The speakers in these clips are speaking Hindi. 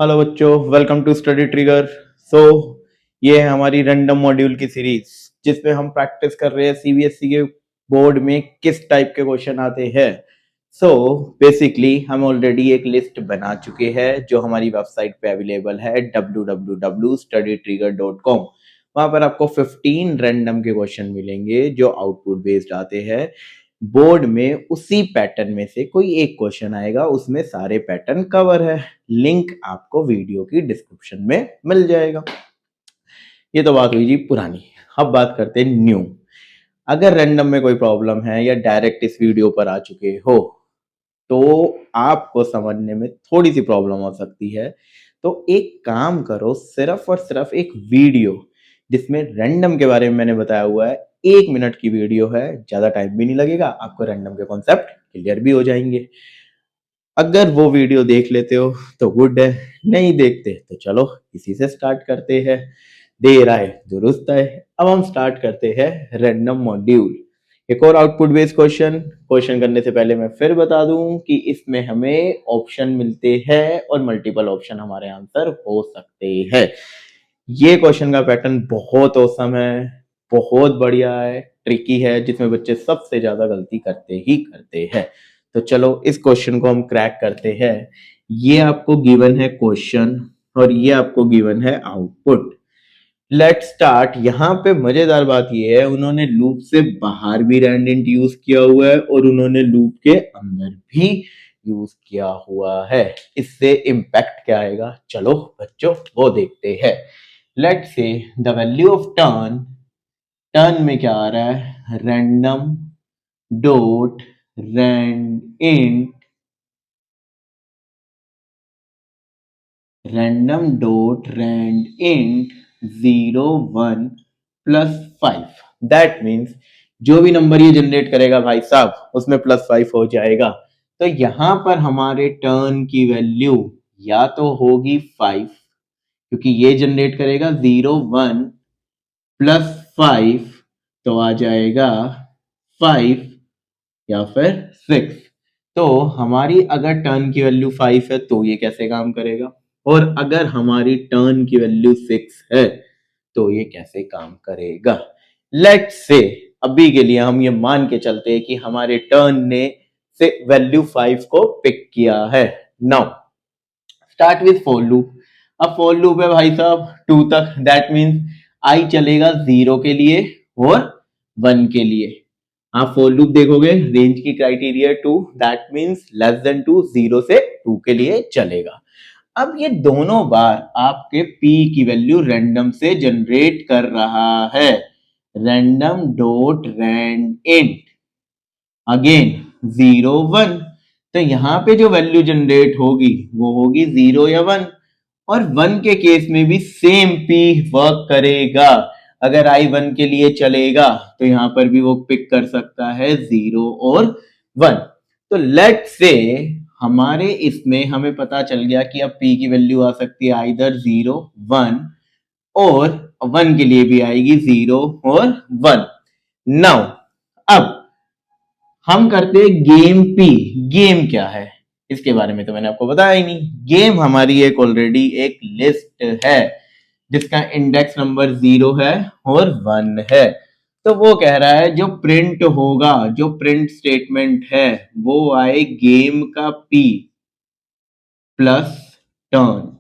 हेलो बच्चों, वेलकम टू स्टडी ट्रिगर। सो ये है हमारी रैंडम मॉड्यूल की सीरीज जिसमें हम प्रैक्टिस कर रहे हैं सीबीएसई के बोर्ड में किस टाइप के क्वेश्चन आते हैं। सो बेसिकली हम ऑलरेडी एक लिस्ट बना चुके हैं जो हमारी वेबसाइट पे अवेलेबल है www.studytrigger.com। वहां पर आपको 15 रैंडम के क्वेश्चन मिलेंगे जो आउटपुट बेस्ड आते हैं। बोर्ड में उसी पैटर्न में से कोई एक क्वेश्चन आएगा, उसमें सारे पैटर्न कवर है। लिंक आपको वीडियो की डिस्क्रिप्शन में मिल जाएगा। ये तो बात हुई जी पुरानी। अब बात करते हैं न्यू। अगर रैंडम में कोई प्रॉब्लम है या डायरेक्ट इस वीडियो पर आ चुके हो तो आपको समझने में थोड़ी सी प्रॉब्लम हो सकती है। तो एक काम करो, सिर्फ और सिर्फ एक वीडियो जिसमें रैंडम के बारे में मैंने बताया हुआ है, 1 मिनट की वीडियो है, ज्यादा टाइम भी नहीं लगेगा, आपको रैंडम के कॉन्सेप्ट क्लियर भी हो जाएंगे। अगर वो वीडियो देख लेते हो तो गुड है, नहीं देखते तो चलो इसी से स्टार्ट करते हैं। देर आए दुरुस्त आए। अब हम स्टार्ट करते हैं रैंडम मॉड्यूल। एक और आउटपुट बेस्ड क्वेश्चन करने से पहले मैं फिर बता दूं कि इसमें हमें ऑप्शन मिलते हैं और मल्टीपल ऑप्शन हमारे आंसर हो सकते हैं। ये क्वेश्चन का पैटर्न बहुत औसम है, बहुत बढ़िया है, ट्रिकी है, जिसमें बच्चे सबसे ज्यादा गलती करते ही करते हैं। तो चलो इस क्वेश्चन को हम क्रैक करते हैं। ये आपको गिवन है क्वेश्चन और ये आपको गिवन है आउटपुट। Let start. यहाँ पे मजेदार बात ये है, उन्होंने लूप से बाहर भी रैंडेंट यूज किया हुआ है और उन्होंने लूप के अंदर भी यूज किया हुआ है। इससे इम्पैक्ट क्या आएगा, चलो बच्चों वो देखते हैं। Let see the value of turn, turn में क्या आ रहा है, random dot rand int, random dot rand int 0 1 +5। That means जो भी नंबर ये जनरेट करेगा भाई साहब उसमें +5 हो जाएगा। तो यहां पर हमारे टर्न की वैल्यू या तो होगी 5, क्योंकि ये जनरेट करेगा 0 1 +5, तो आ जाएगा 5 या फिर 6। तो हमारी अगर टर्न की वैल्यू 5 है तो ये कैसे काम करेगा, और अगर हमारी टर्न की वैल्यू 6 है तो ये कैसे काम करेगा। लेट्स से अभी के लिए हम ये मान के चलते हैं कि हमारे टर्न ने से वैल्यू 5 को पिक किया है। Now start with for loop. अब फॉर लूप है भाई साहब 2 तक, दैट मीन्स आई चलेगा 0 के लिए और 1 के लिए। आप फॉर लूप देखोगे, रेंज की criteria 2, that means less than 2, 0 से 2 के लिए चलेगा। अब ये दोनों बार आपके p की वैल्यू रैंडम से जनरेट कर रहा है, random dot rand int again 0 1। तो यहां पे जो वैल्यू जनरेट होगी वो होगी 0 या 1, और 1 के केस में भी सेम p वर्क करेगा। अगर i 1 के लिए चलेगा तो यहां पर भी वो पिक कर सकता है 0 और 1। तो लेट से हमारे इसमें हमें पता चल गया कि अब p की वैल्यू आ सकती है आइदर 0 1, और 1 के लिए भी आएगी 0 और 1। नाउ अब हम करते हैं गेम पी। गेम क्या है इसके बारे में तो मैंने आपको बताया ही नहीं। गेम हमारी एक ऑलरेडी एक लिस्ट है जिसका इंडेक्स नंबर 0 है और 1 है। तो वो कह रहा है जो प्रिंट होगा, जो प्रिंट स्टेटमेंट है वो आए गेम का पी प्लस टर्न।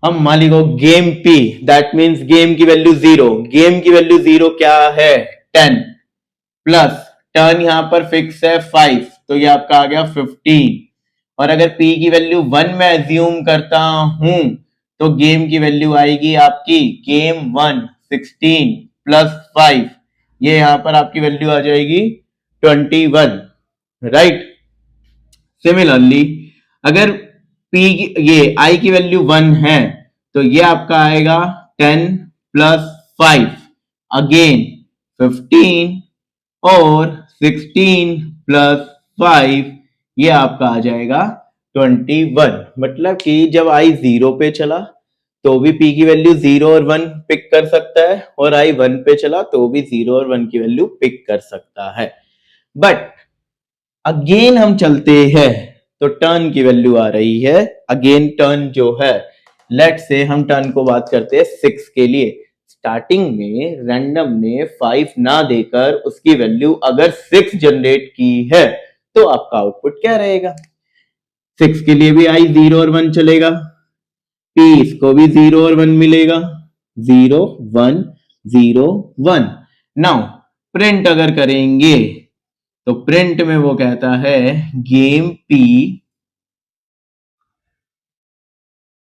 हम मान लीजिए game P, that means game की वैल्यू 0, गेम की वैल्यू 0 क्या है 10, प्लस टर्न यहां पर फिक्स है 5, तो ये आपका आ गया 15। और अगर p की वैल्यू 1 में एज्यूम करता हूं तो गेम की वैल्यू आएगी आपकी गेम 1 16 प्लस 5, ये यहां पर आपकी वैल्यू आ जाएगी 21, राइट। सिमिलरली अगर p ये i की वैल्यू 1 है तो ये आपका आएगा 10 प्लस 5 अगेन 15, और 16 प्लस 5 ये आपका आ जाएगा 21। मतलब कि जब i 0 पे चला तो भी p की वैल्यू 0 और 1 पिक कर सकता है, और i 1 पे चला तो भी 0 और 1 की वैल्यू पिक कर सकता है। बट अगेन हम चलते हैं तो टर्न की वैल्यू आ रही है, अगेन टर्न जो है, लेट से हम टर्न को बात करते हैं 6 के लिए। स्टार्टिंग में रैंडम ने 5 ना देकर उसकी वैल्यू अगर 6 जनरेट की है तो आपका आउटपुट क्या रहेगा? 6 के लिए भी आई 0 और 1 चलेगा, पी इसको भी 0 और 1 मिलेगा, 0 1 0 1। नाउ प्रिंट अगर करेंगे तो प्रिंट में वो कहता है game P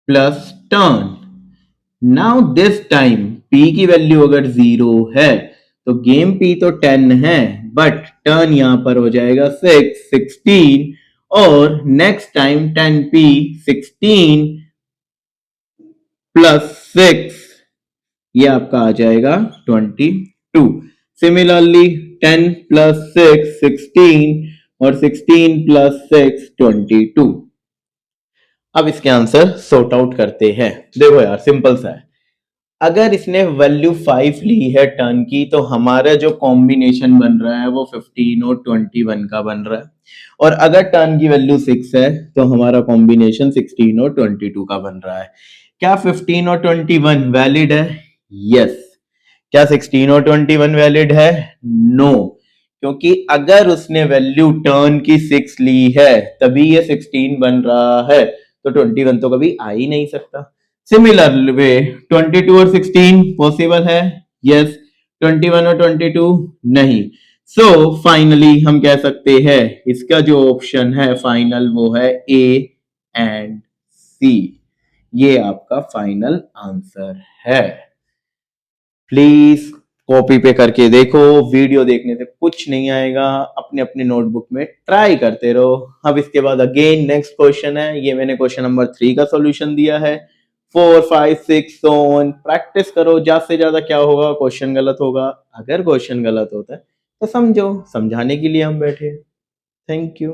plus turn. Now this time p की वैल्यू अगर 0 है तो गेम p तो 10 है, बट टर्न यहां पर हो जाएगा 6 16, और नेक्स्ट टाइम 10p 16 प्लस 6, ये आपका आ जाएगा 22। सिमिलरली 10 प्लस 6 16 और 16 प्लस 6 22। अब इसके आंसर सॉर्ट आउट करते हैं। देखो यार सिंपल सा है, अगर इसने वैल्यू 5 ली है टर्न की तो हमारा जो कॉम्बिनेशन बन रहा है वो 15 और 21 का बन रहा है, और अगर टर्न की वैल्यू 6 है तो हमारा कॉम्बिनेशन 16 और 22 का बन रहा है। क्या 15 और 21 वैलिड है? यस। क्या 16 और 21 वैलिड है? नो, क्योंकि अगर उसने वैल्यू टर्न की 6 ली है तभी ये 16 बन रहा है, तो 21 तो कभी आ ही नहीं सकता। सिमिलर वे 22 और 16 पॉसिबल है? यस। 21 और 22 नहीं। सो फाइनली हम कह सकते हैं इसका जो ऑप्शन है फाइनल वो है ए एंड सी। ये आपका फाइनल आंसर है। प्लीज कॉपी पे करके देखो, वीडियो देखने से कुछ नहीं आएगा, अपने अपने नोटबुक में ट्राई करते रहो। अब इसके बाद अगेन नेक्स्ट क्वेश्चन है, ये मैंने क्वेश्चन नंबर 3 का सॉल्यूशन दिया है। 4 5 6 ऑन प्रैक्टिस करो, ज्यादा से ज्यादा क्या होगा, क्वेश्चन गलत होगा। अगर क्वेश्चन गलत होता है तो समझो, समझाने के लिए हम बैठे। Thank you.